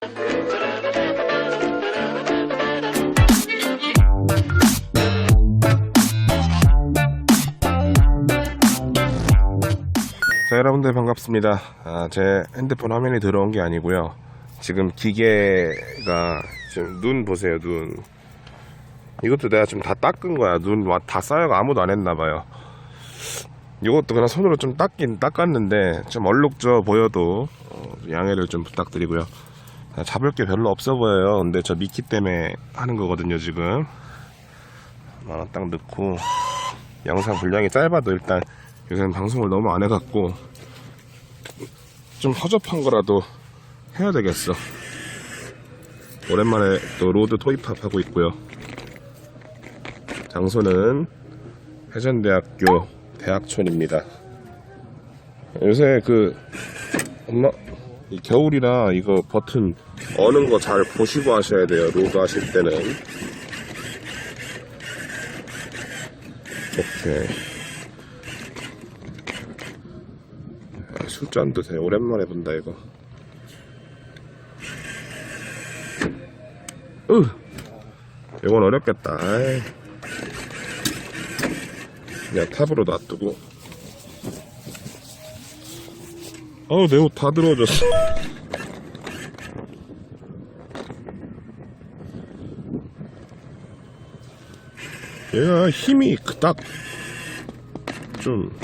자, 여러분들 반갑습니다. 제 핸드폰 화면이 들어온 게 아니고요. 지금 기계가 지금 눈 보세요. 눈 이것도 내가 지금 다 닦은 거야. 눈 다 쌓여가 아무도 안 했나봐요. 이것도 그냥 손으로 좀 닦긴 닦았는데 좀 얼룩져 보여도 양해를 좀 부탁드리고요. 잡을 게 별로 없어 보여요. 근데 저 미키 때문에 하는 거거든요. 지금 딱 넣고 영상 분량이 짧아도 일단 요새는 방송을 너무 안 해갖고 좀 허접한 거라도 해야 되겠어. 오랜만에 또 로드 토이팝 하고 있고요. 장소는 해전대학교 대학촌입니다. 요새 엄마 이 겨울이라 이거 버튼 어는 거 잘 보시고 하셔야 돼요. 로드 하실 때는. 오케이. 술잔도 돼. 오랜만에 본다 이거. 이건 어렵겠다. 아이. 그냥 탑으로 놔두고. 내 옷 다 들어졌어. 얘가 힘이 그닥 좀.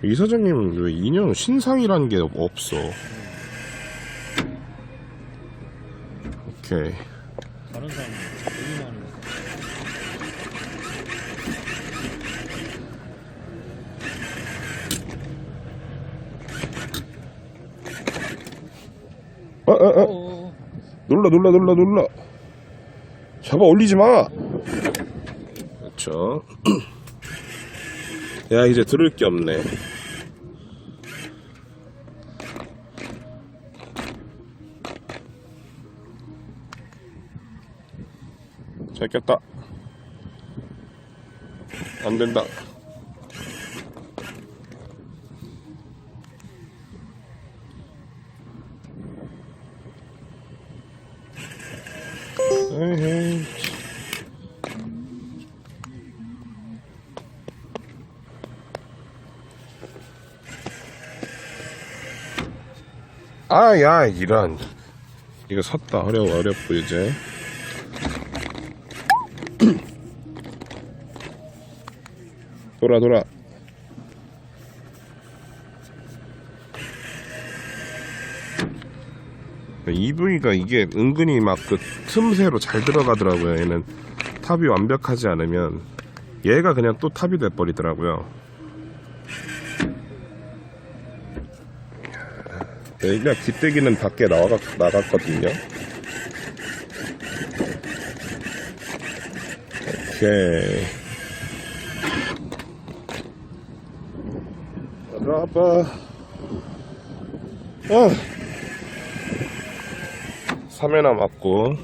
이 사장님은 왜 인형 신상이라는 게 없어? 오케이. 다른 사람은 여기만 하는 눌러. 잡아 올리지 마! 그렇죠. 야, 이제 들을 게 없네. 잘 꼈다. 안 된다. 에헤이. 야, 이런. 이거 섰다. 어렵고, 이제. 돌아. EV가 이게 은근히 막 틈새로 잘 들어가더라고요. 얘는 탑이 완벽하지 않으면 얘가 그냥 또 탑이 돼버리더라고요. 그냥 뒷대기는 밖에 나갔거든요. 오케이. 라바. 3회 남았고.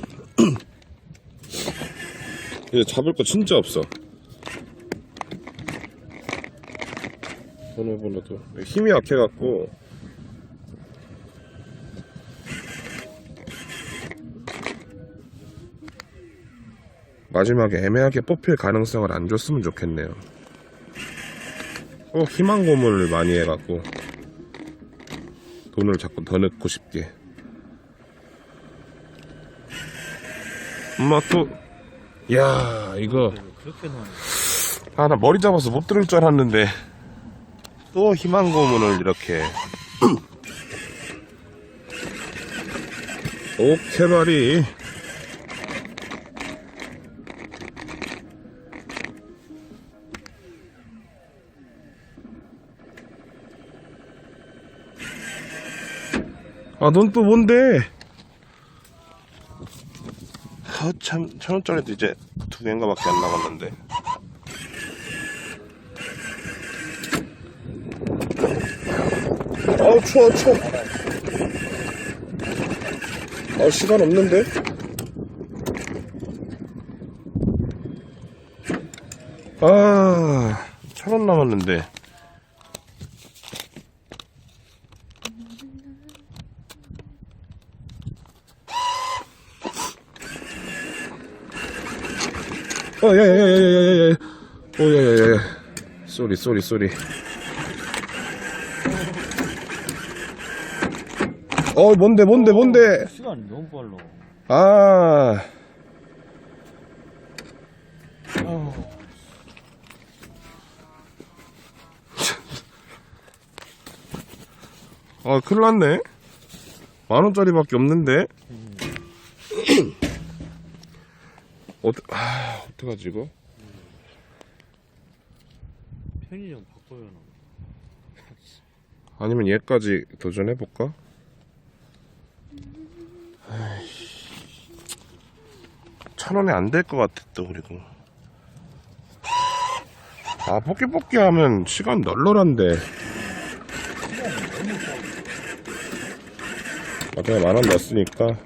이제 잡을 거 진짜 없어. 번호도 힘이 약해갖고. 마지막에 애매하게 뽑힐 가능성을 안 줬으면 좋겠네요. 희망 고문을 많이 해갖고 돈을 자꾸 더 넣고 싶게. 엄마 또, 야, 이거. 그렇게 나와. 나 머리 잡아서 못 들을 줄 알았는데 또 희망 고문을 이렇게. 오케바리. 넌 또 뭔데? 참, 1,000원짜리도 이제 2개인가 밖에 안 나갔는데. 추워. 시간 없는데? 아, 1,000원 남았는데. 야야야야야야야. 오야야야야. 쏘리. 뭔데? 시간이 너무 빨라. 아. 큰일 났네. 10,000원짜리밖에 없는데. 어떡하지, 이거? 편의점 바꿔야 하나. 아니면 얘까지 도전해볼까? 1,000원에 안 될 것 같아, 또, 그리고. 뽑기 하면 시간 널널한데. 그냥 10,000원 넣었으니까.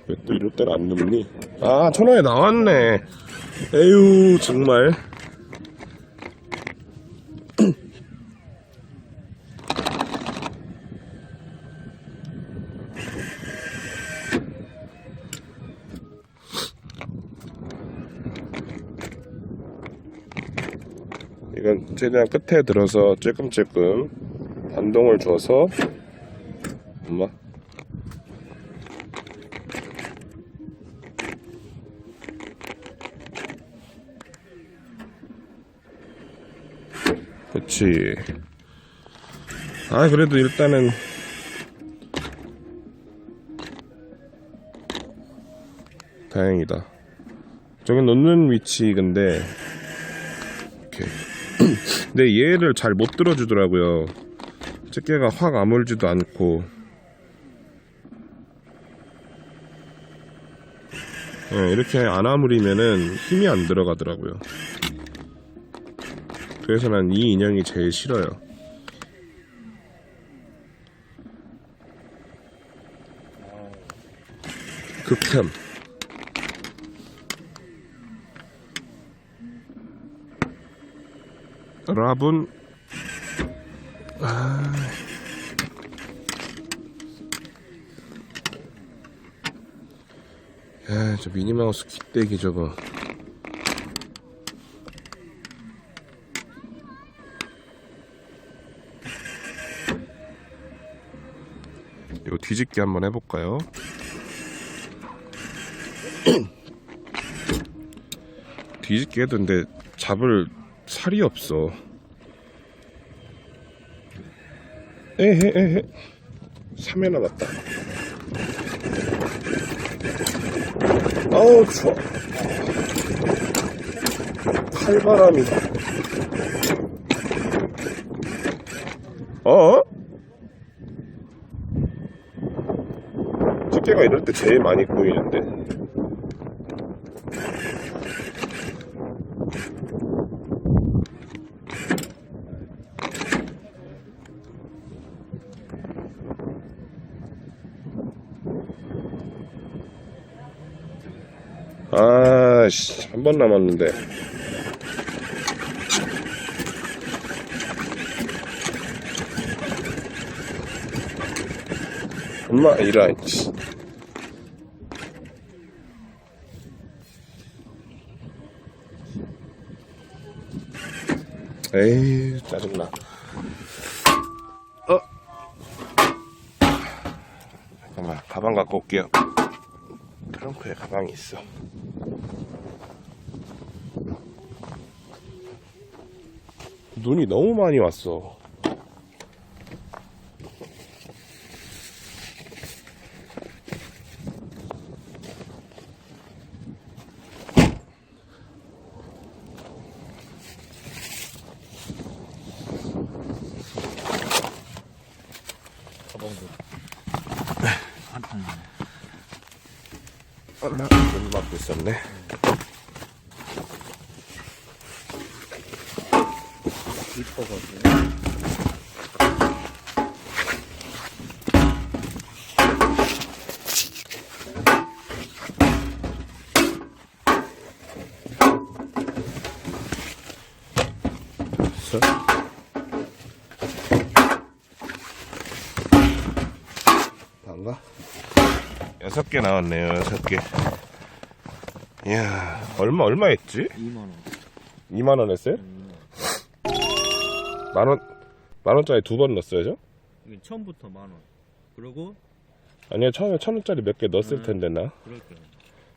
왜 또 이럴 때는 안 넣니? 1,000원에 나왔네. 에휴, 정말. 이건 최대한 끝에 들어서 찔끔찔끔 반동을 줘서 엄마 그렇지. 그래도 일단은 다행이다. 저기 놓는 위치 근데 이렇게 근데 얘를 잘 못 들어주더라고요. 집게가 확 아물지도 않고. 이렇게 안 아무리면은 힘이 안 들어가더라고요. 그래서 난 이 인형이 제일 싫어요. 극혐. 라분. 저 미니마우스 귀때기 저거. 이거 뒤집기 한번 해볼까요? 뒤집기 해도 근데 잡을 살이 없어. 에헤 3회 남았다. 아우 추워. 칼바람이. 집게가 이럴 때 제일 많이 꼬이는데. 아씨, 한 번 남았는데. 엄마, 이런. 에이, 짜증나. 잠깐만, 가방 갖고 올게요. 트렁크에 가방이 있어. 눈이 너무 많이 왔어. 가방도 한탕. 눈 맞고 있었네. 이뻐가지고. 반가? 6개 나왔네요. 6개. 이야, 얼마 했지? 2만원. 2만원 했어요? 만원짜리 2번 넣었어요, 저? 이게 처음부터 만원. 그리고, 아니요, 처음에 1,000원짜리 몇 개 넣었을 텐데, 나. 그럴 거야.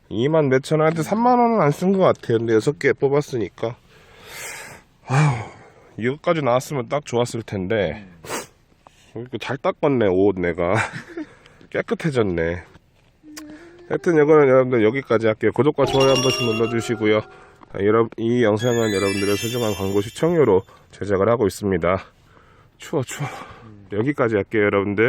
2만 몇천 원한테 3만원은 안 쓴 것 같아요. 근데 6개 뽑았으니까. 아휴, 이거까지 나왔으면 딱 좋았을 텐데. 이거 잘 닦았네, 옷 내가. 깨끗해졌네. 하여튼 이거는 여러분들 여기까지 할게요. 구독과 좋아요 한 번씩 눌러주시고요. 이 영상은 여러분들의 소중한 광고 시청료로 제작을 하고 있습니다. 추워. 여기까지 할게요, 여러분들.